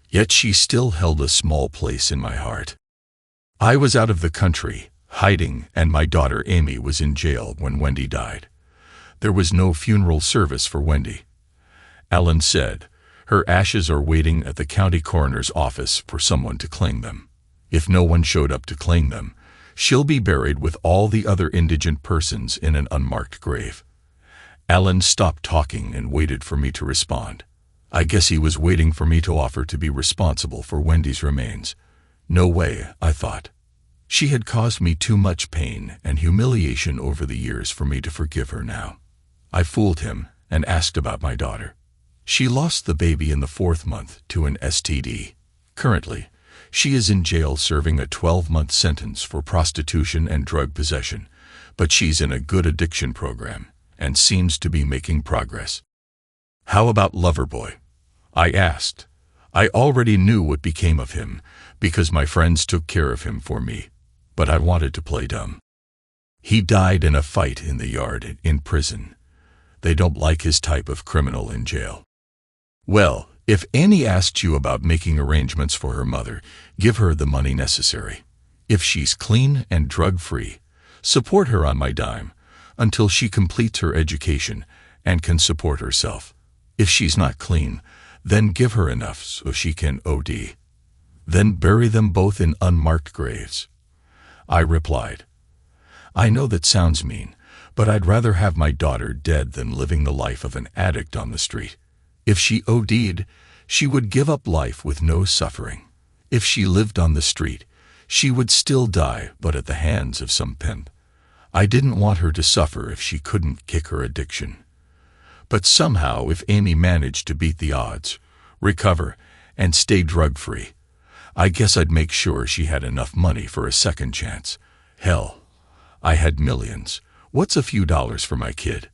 Yet she still held a small place in my heart. I was out of the country, hiding, and my daughter Amy was in jail when Wendy died. There was no funeral service for Wendy. Alan said, "Her ashes are waiting at the county coroner's office for someone to claim them. If no one showed up to claim them, she'll be buried with all the other indigent persons in an unmarked grave." Alan stopped talking and waited for me to respond. I guess he was waiting for me to offer to be responsible for Wendy's remains. No way, I thought. She had caused me too much pain and humiliation over the years for me to forgive her now. I fooled him and asked about my daughter. She lost the baby in the 4th month to an STD. Currently, she is in jail serving a 12-month sentence for prostitution and drug possession, but she's in a good addiction program and seems to be making progress. "How about Loverboy?" I asked. I already knew what became of him because my friends took care of him for me, but I wanted to play dumb. "He died in a fight in the yard in prison. They don't like his type of criminal in jail." "Well, if Annie asks you about making arrangements for her mother, give her the money necessary. If she's clean and drug-free, support her on my dime until she completes her education and can support herself. If she's not clean, then give her enough so she can OD. Then bury them both in unmarked graves." I replied, "I know that sounds mean, but I'd rather have my daughter dead than living the life of an addict on the street. If she OD'd, she would give up life with no suffering. If she lived on the street, she would still die, but at the hands of some pimp. I didn't want her to suffer if she couldn't kick her addiction. But somehow, if Amy managed to beat the odds, recover, and stay drug-free, I guess I'd make sure she had enough money for a second chance. Hell, I had millions. What's a few dollars for my kid?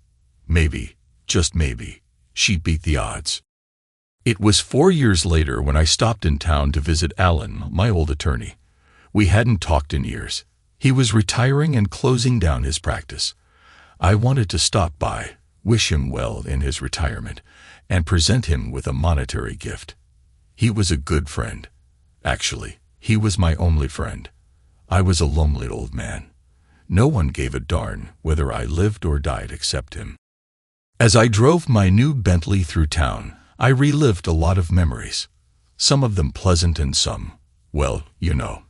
Maybe, just maybe, she'd beat the odds." It was 4 years later when I stopped in town to visit Alan, my old attorney. We hadn't talked in years. He was retiring and closing down his practice. I wanted to stop by, wish him well in his retirement, and present him with a monetary gift. He was a good friend. Actually, he was my only friend. I was a lonely old man. No one gave a darn whether I lived or died except him. As I drove my new Bentley through town, I relived a lot of memories. Some of them pleasant and some, well, you know.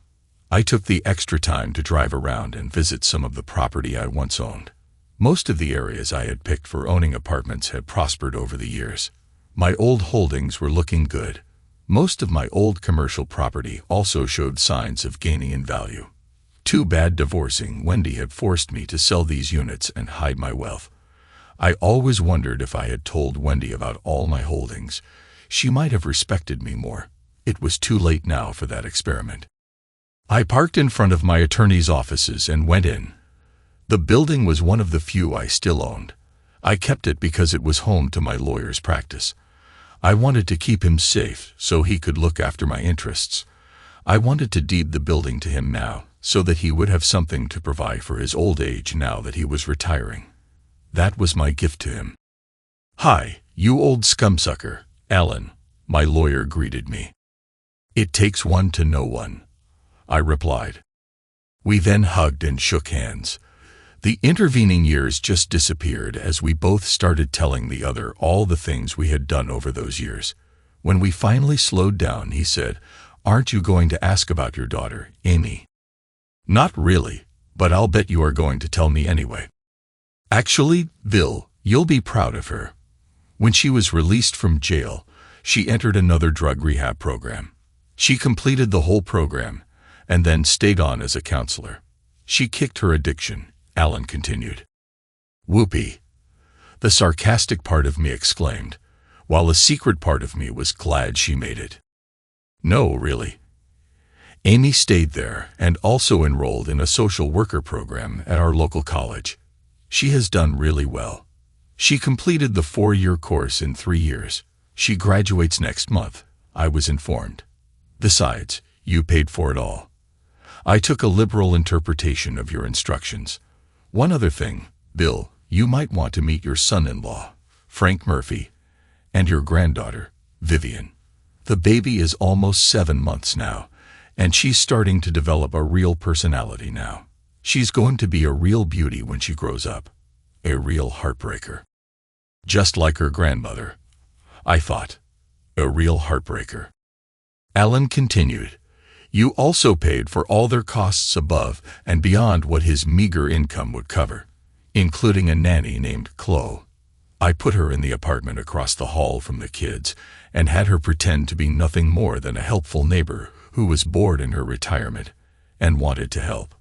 I took the extra time to drive around and visit some of the property I once owned. Most of the areas I had picked for owning apartments had prospered over the years. My old holdings were looking good. Most of my old commercial property also showed signs of gaining in value. Too bad divorcing Wendy had forced me to sell these units and hide my wealth. I always wondered if I had told Wendy about all my holdings, she might have respected me more. It was too late now for that experiment. I parked in front of my attorney's offices and went in. The building was one of the few I still owned. I kept it because it was home to my lawyer's practice. I wanted to keep him safe so he could look after my interests. I wanted to deed the building to him now so that he would have something to provide for his old age now that he was retiring. That was my gift to him. "Hi, you old scumsucker," Alan, my lawyer, greeted me. "It takes one to know one," I replied. We then hugged and shook hands. The intervening years just disappeared as we both started telling the other all the things we had done over those years. When we finally slowed down, he said, "Aren't you going to ask about your daughter, Amy?" "Not really, but I'll bet you are going to tell me anyway." "Actually, Bill, you'll be proud of her. When she was released from jail, she entered another drug rehab program. She completed the whole program and then stayed on as a counselor. She kicked her addiction," Alan continued. "Whoopee," the sarcastic part of me exclaimed, while a secret part of me was glad she made it. "No, really. Amy stayed there and also enrolled in a social worker program at our local college. She has done really well. She completed the 4-year course in 3 years. She graduates next month, I was informed. Besides, you paid for it all. I took a liberal interpretation of your instructions. One other thing, Bill, you might want to meet your son-in-law, Frank Murphy, and your granddaughter, Vivian. The baby is almost 7 months now, and she's starting to develop a real personality now. She's going to be a real beauty when she grows up. A real heartbreaker. Just like her grandmother, I thought. A real heartbreaker. Alan continued, "You also paid for all their costs above and beyond what his meager income would cover, including a nanny named Chloe. I put her in the apartment across the hall from the kids and had her pretend to be nothing more than a helpful neighbor who was bored in her retirement and wanted to help.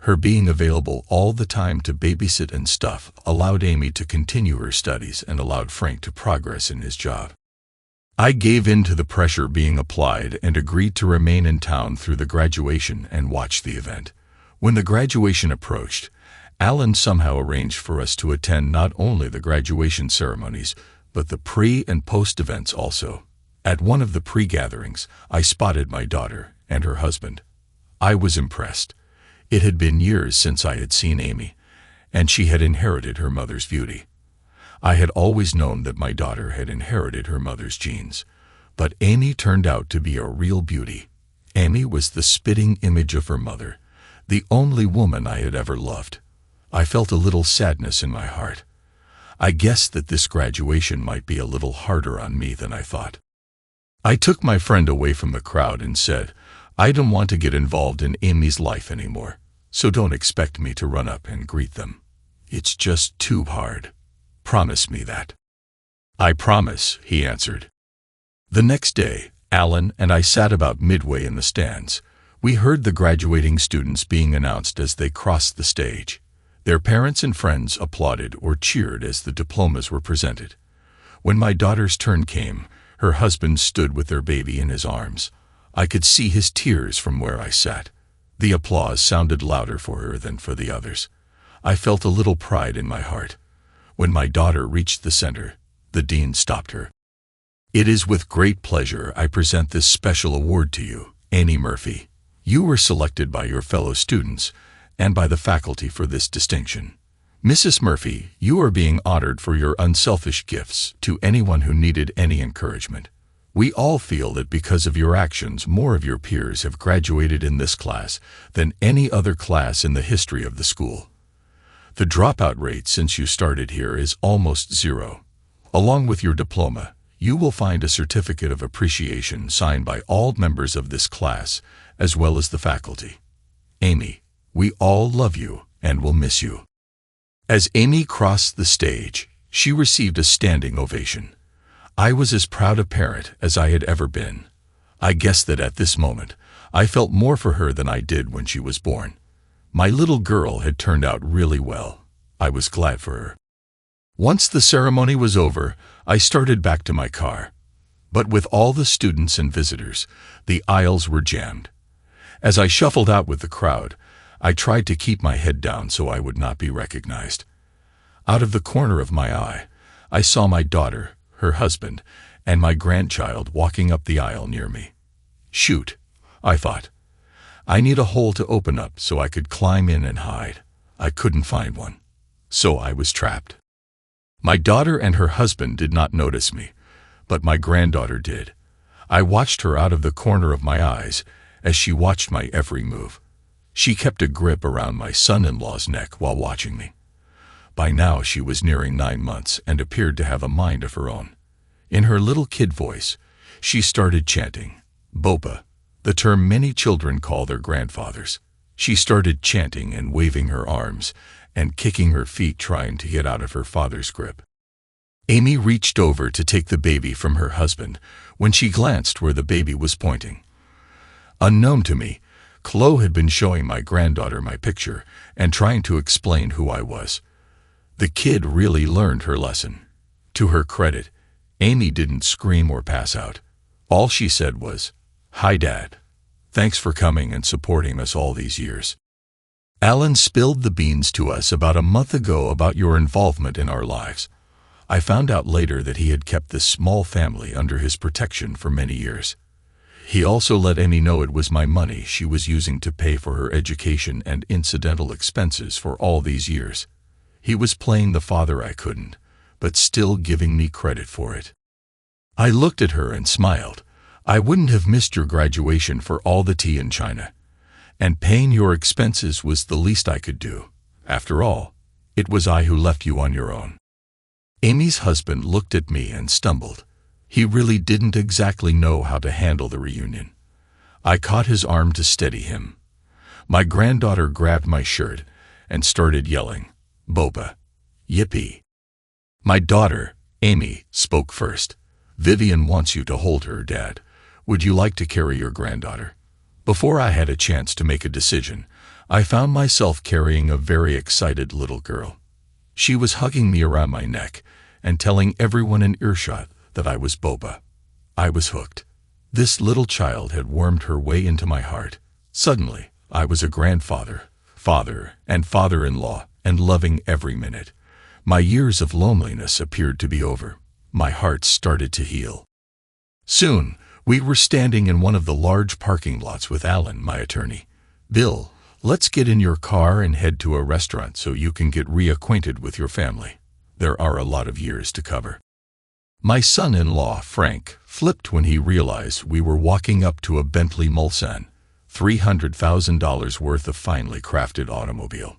Her being available all the time to babysit and stuff allowed Amy to continue her studies and allowed Frank to progress in his job. I gave in to the pressure being applied and agreed to remain in town through the graduation and watch the event. When the graduation approached, Alan somehow arranged for us to attend not only the graduation ceremonies, but the pre- and post-events also. At one of the pre-gatherings, I spotted my daughter and her husband. I was impressed. It had been years since I had seen Amy, and she had inherited her mother's beauty. I had always known that my daughter had inherited her mother's genes, but Amy turned out to be a real beauty. Amy was the spitting image of her mother, the only woman I had ever loved. I felt a little sadness in my heart. I guessed that this graduation might be a little harder on me than I thought. I took my friend away from the crowd and said, "I don't want to get involved in Amy's life anymore, so don't expect me to run up and greet them. It's just too hard. Promise me that." "I promise," he answered. The next day, Alan and I sat about midway in the stands. We heard the graduating students being announced as they crossed the stage. Their parents and friends applauded or cheered as the diplomas were presented. When my daughter's turn came, her husband stood with their baby in his arms. I could see his tears from where I sat. The applause sounded louder for her than for the others. I felt a little pride in my heart. When my daughter reached the center, the dean stopped her. "It is with great pleasure I present this special award to you, Amy Murphy. You were selected by your fellow students and by the faculty for this distinction. Mrs. Murphy, you are being honored for your unselfish gifts to anyone who needed any encouragement. We all feel that because of your actions, more of your peers have graduated in this class than any other class in the history of the school. The dropout rate since you started here is almost zero. Along with your diploma, you will find a certificate of appreciation signed by all members of this class, as well as the faculty. Amy, we all love you and will miss you." As Amy crossed the stage, she received a standing ovation. I was as proud a parent as I had ever been. I guess that at this moment, I felt more for her than I did when she was born. My little girl had turned out really well. I was glad for her. Once the ceremony was over, I started back to my car. But with all the students and visitors, the aisles were jammed. As I shuffled out with the crowd, I tried to keep my head down so I would not be recognized. Out of the corner of my eye, I saw my daughter, her husband, and my grandchild walking up the aisle near me. Shoot, I thought. I need a hole to open up so I could climb in and hide. I couldn't find one. So I was trapped. My daughter and her husband did not notice me, but my granddaughter did. I watched her out of the corner of my eyes as she watched my every move. She kept a grip around my son-in-law's neck while watching me. By now she was nearing 9 months and appeared to have a mind of her own. In her little kid voice, she started chanting, "Bopa," the term many children call their grandfathers. She started chanting and waving her arms and kicking her feet trying to get out of her father's grip. Amy reached over to take the baby from her husband when she glanced where the baby was pointing. Unknown to me, Chloe had been showing my granddaughter my picture and trying to explain who I was. The kid really learned her lesson. To her credit, Amy didn't scream or pass out. All she said was, "Hi, Dad. Thanks for coming and supporting us all these years. Alan spilled the beans to us about a month ago about your involvement in our lives. I found out later that he had kept this small family under his protection for many years. He also let Amy know it was my money she was using to pay for her education and incidental expenses for all these years. He was playing the father I couldn't, but still giving me credit for it." I looked at her and smiled. I wouldn't have missed your graduation for all the tea in China. And paying your expenses was the least I could do. After all, it was I who left you on your own." Amy's husband looked at me and stumbled. He really didn't exactly know how to handle the reunion. I caught his arm to steady him. My granddaughter grabbed my shirt and started yelling, "Boba! Yippee!" My daughter, Amy, spoke first. "Vivian wants you to hold her, Dad. Would you like to carry your granddaughter?" Before I had a chance to make a decision, I found myself carrying a very excited little girl. She was hugging me around my neck and telling everyone in earshot that I was Boba. I was hooked. This little child had wormed her way into my heart. Suddenly, I was a grandfather, father, and father-in-law, and loving every minute. My years of loneliness appeared to be over. My heart started to heal. Soon, we were standing in one of the large parking lots with Alan, my attorney. "Bill, let's get in your car and head to a restaurant so you can get reacquainted with your family. There are a lot of years to cover." My son-in-law, Frank, flipped when he realized we were walking up to a Bentley Mulsanne, $300,000 worth of finely crafted automobile.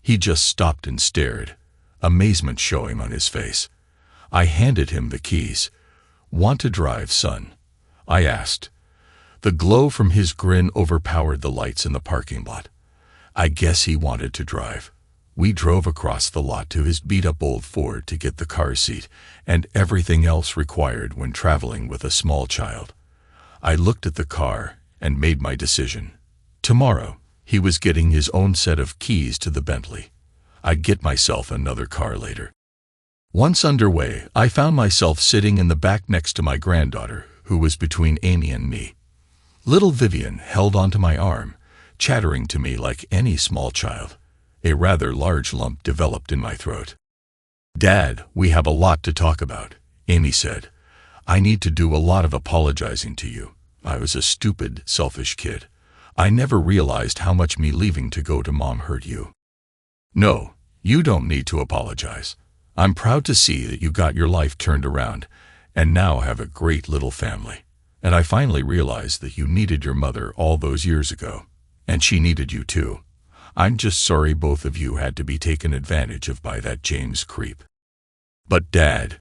He just stopped and stared, amazement showing on his face. I handed him the keys. "Want to drive, son?" I asked. The glow from his grin overpowered the lights in the parking lot. I guess he wanted to drive. We drove across the lot to his beat-up old Ford to get the car seat and everything else required when traveling with a small child. I looked at the car and made my decision. Tomorrow, he was getting his own set of keys to the Bentley. I'd get myself another car later. Once underway, I found myself sitting in the back next to my granddaughter, who was between Amy and me. Little Vivian held onto my arm, chattering to me like any small child. A rather large lump developed in my throat. "Dad, we have a lot to talk about," Amy said. "I need to do a lot of apologizing to you. I was a stupid, selfish kid. I never realized how much me leaving to go to Mom hurt you." "No, you don't need to apologize. I'm proud to see that you got your life turned around and now have a great little family. And I finally realized that you needed your mother all those years ago, and she needed you too. I'm just sorry both of you had to be taken advantage of by that James creep." "But Dad,"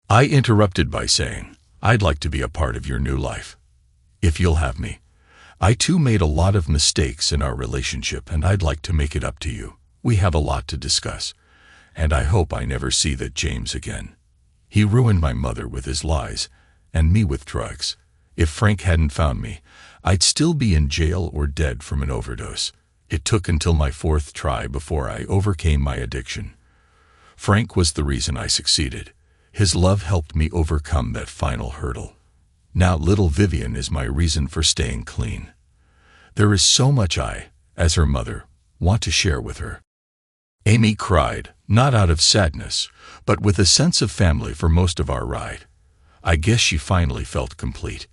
I interrupted by saying, "I'd like to be a part of your new life. If you'll have me. I too made a lot of mistakes in our relationship and I'd like to make it up to you. We have a lot to discuss, and I hope I never see that James again. He ruined my mother with his lies and me with drugs. If Frank hadn't found me, I'd still be in jail or dead from an overdose. It took until my 4th try before I overcame my addiction. Frank was the reason I succeeded. His love helped me overcome that final hurdle. Now little Vivian is my reason for staying clean. There is so much I, as her mother, want to share with her." Amy cried, not out of sadness, but with a sense of family for most of our ride. I guess she finally felt complete.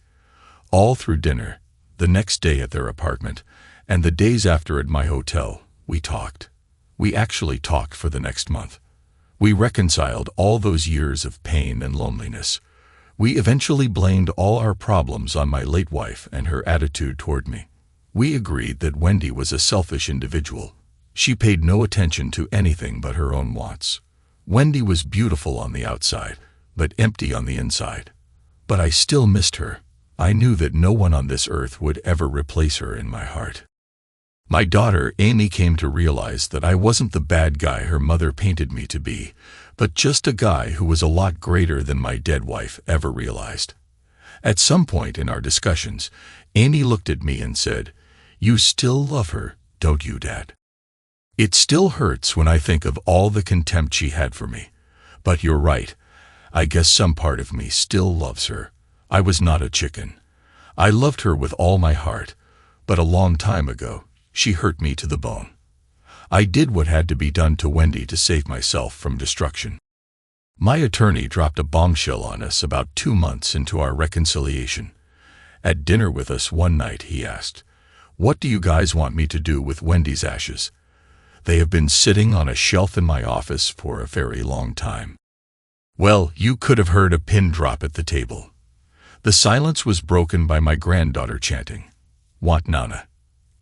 All through dinner, the next day at their apartment, and the days after at my hotel, we talked. We actually talked for the next month. We reconciled all those years of pain and loneliness. We eventually blamed all our problems on my late wife and her attitude toward me. We agreed that Wendy was a selfish individual. She paid no attention to anything but her own wants. Wendy was beautiful on the outside, but empty on the inside. But I still missed her. I knew that no one on this earth would ever replace her in my heart. My daughter, Amy, came to realize that I wasn't the bad guy her mother painted me to be, but just a guy who was a lot greater than my dead wife ever realized. At some point in our discussions, Amy looked at me and said, "You still love her, don't you, Dad?" It still hurts when I think of all the contempt she had for me. But you're right. I guess some part of me still loves her. I was not a chicken. I loved her with all my heart, but a long time ago, she hurt me to the bone. I did what had to be done to Wendy to save myself from destruction. My attorney dropped a bombshell on us about 2 months into our reconciliation. At dinner with us one night, he asked, "What do you guys want me to do with Wendy's ashes? They have been sitting on a shelf in my office for a very long time." Well, you could have heard a pin drop at the table. The silence was broken by my granddaughter chanting, "Wat Nana."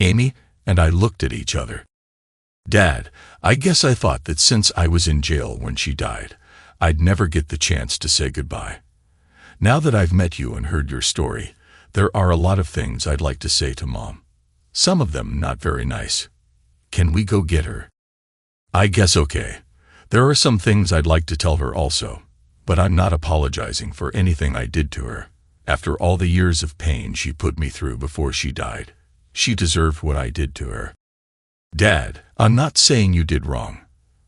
Amy and I looked at each other. "Dad, I guess I thought that since I was in jail when she died, I'd never get the chance to say goodbye. Now that I've met you and heard your story, there are a lot of things I'd like to say to Mom. Some of them not very nice. Can we go get her?" "I guess okay. There are some things I'd like to tell her also, but I'm not apologizing for anything I did to her. After all the years of pain she put me through before she died, she deserved what I did to her." "Dad, I'm not saying you did wrong.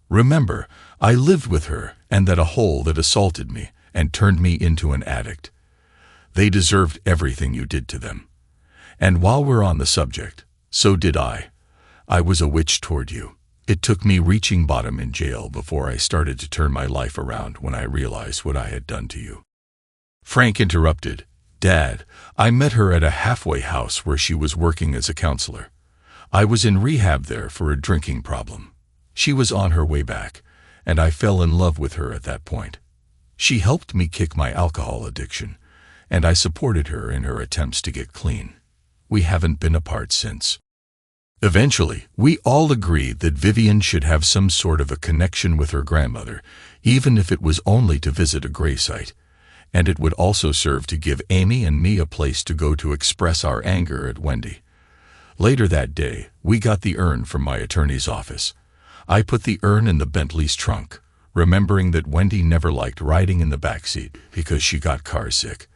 Remember, I lived with her and that a hole that assaulted me and turned me into an addict. They deserved everything you did to them. And while we're on the subject, so did I. I was a witch toward you. It took me reaching bottom in jail before I started to turn my life around when I realized what I had done to you." Frank interrupted, "Dad, I met her at a halfway house where she was working as a counselor. I was in rehab there for a drinking problem. She was on her way back, and I fell in love with her at that point. She helped me kick my alcohol addiction, and I supported her in her attempts to get clean. We haven't been apart since." Eventually, we all agreed that Vivian should have some sort of a connection with her grandmother, even if it was only to visit a gravesite, and it would also serve to give Amy and me a place to go to express our anger at Wendy. Later that day, we got the urn from my attorney's office. I put the urn in the Bentley's trunk, remembering that Wendy never liked riding in the backseat because she got car sick.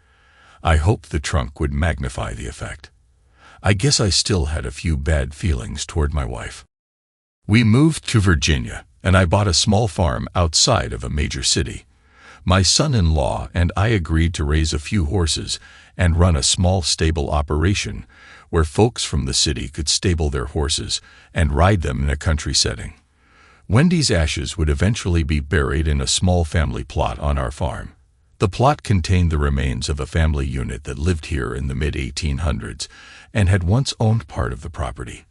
I hoped the trunk would magnify the effect. I guess I still had a few bad feelings toward my wife. We moved to Virginia, and I bought a small farm outside of a major city. My son-in-law and I agreed to raise a few horses and run a small stable operation where folks from the city could stable their horses and ride them in a country setting. Wendy's ashes would eventually be buried in a small family plot on our farm. The plot contained the remains of a family unit that lived here in the mid-1800s and had once owned part of the property.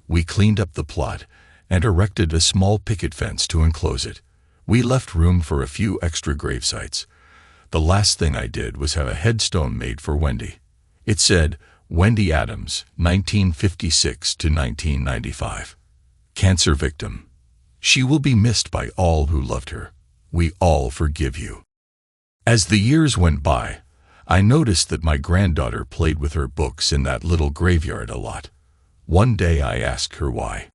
We cleaned up the plot and erected a small picket fence to enclose it. We left room for a few extra grave sites. The last thing I did was have a headstone made for Wendy. It said, "Wendy Adams, 1956 to 1995. Cancer victim. She will be missed by all who loved her. We all forgive you." As the years went by, I noticed that my granddaughter played with her books in that little graveyard a lot. One day I asked her why.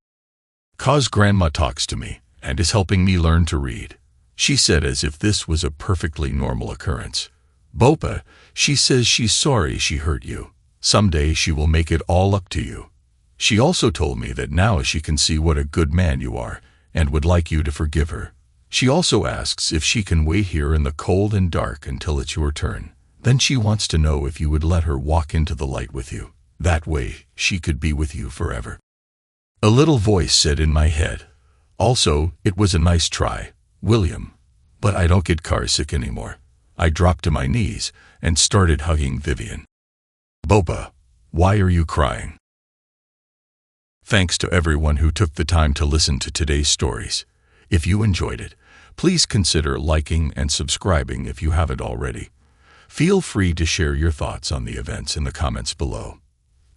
"'Cause Grandma talks to me and is helping me learn to read," she said, as if this was a perfectly normal occurrence. "Bopa, she says she's sorry she hurt you. Someday she will make it all up to you. She also told me that now she can see what a good man you are and would like you to forgive her. She also asks if she can wait here in the cold and dark until it's your turn. Then she wants to know if you would let her walk into the light with you. That way she could be with you forever." A little voice said in my head, "Also, it was a nice try, William, but I don't get car sick anymore." I dropped to my knees and started hugging Vivian. "Bopa, why are you crying?" Thanks to everyone who took the time to listen to today's stories. If you enjoyed it, please consider liking and subscribing if you haven't already. Feel free to share your thoughts on the events in the comments below.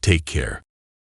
Take care.